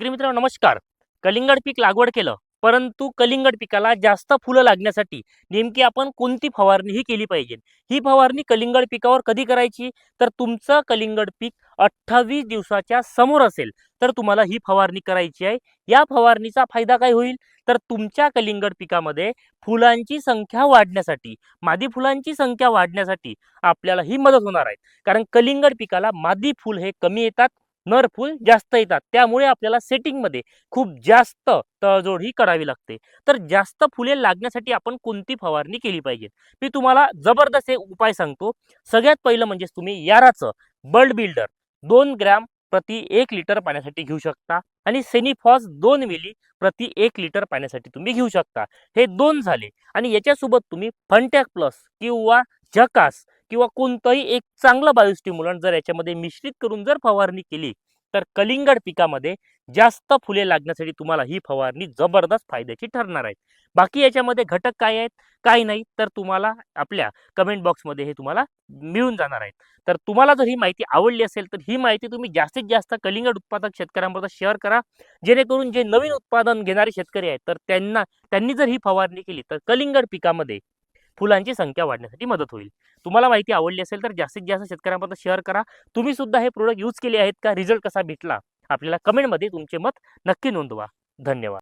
शेतकरी मित्रांनो नमस्कार. कलिंगड पीक लागवड केलं, परंतु कलिंगड पिकाला जास्त फुलं लागण्यासाठी नेमकी आपण कोणती फवारणी ही केली पाहिजे? ही फवारणी कलिंगड पिकावर कधी करायची? तर तुमचं कलिंगड पीक 28 दिवसाच्या समोर असेल तर तुम्हाला ही फवारणी करायची आहे. या फवारणीचा फायदा काय होईल? तर तुमच्या कलिंगड पिकामध्ये फुलांची संख्या वाढण्यासाठी, मादी फुलांची संख्या वाढण्यासाठी आपल्याला ही मदत होणार आहे. कारण कलिंगड पिकाला मादी फुल हे कमी येतात, नर फुल जास्त येतात. त्यामुळे आपल्याला सेटिंगमध्ये खूप जास्त तडजोड ही करावी लागते. तर जास्त फुले लागण्यासाठी आपण कोणती फवारणी केली पाहिजे? मी तुम्हाला जबरदस्त एक उपाय सांगतो. सगळ्यात पहिलं म्हणजे तुम्ही याराचं बल्ड बिल्डर 2 ग्रॅम प्रति 1 लिटर पाण्यासाठी घेऊ शकता आणि सेनिफॉस 2 मिली प्रति 1 लिटर पाण्यासाठी तुम्ही घेऊ शकता. हे 2 झाले आणि याच्यासोबत तुम्ही फंटॅक प्लस किंवा झकास किंवा कोणतंही एक चांगलं बायोस्टिम्युलंट जर याच्यामध्ये मिश्रित करून जर फवारणी केली तर कलिंगड पिकामध्ये जास्त फुले लागण्यासाठी तुम्हाला ही फवारणी जबरदस्त फायद्याची ठरणार आहे. बाकी याच्यामध्ये घटक काय आहेत, काय नाही तर तुम्हाला आपल्या कमेंट बॉक्समध्ये हे तुम्हाला मिळून जाणार आहेत. तर तुम्हाला जर ही माहिती आवडली असेल तर ही माहिती तुम्ही जास्तीत जास्त कलिंगड उत्पादक शेतकऱ्यांबरोबर शेअर करा, जेणेकरून जे नवीन उत्पादन घेणारे शेतकरी आहेत तर त्यांनी जर ही फवारणी केली तर कलिंगड पिकामध्ये फुलांची संख्या वाढण्यासाठी मदत होईल. तुम्हाला माहिती आवडली असेल तर जास्तीत जास्त शेतकऱ्यांपर्यंत शेअर करा. तुम्ही सुद्धा हे प्रोडक्ट यूज केले आहेत का? रिझल्ट कसा भेटला? आपल्याला कमेंटमध्ये तुमचे मत नक्की नोंदवा. धन्यवाद.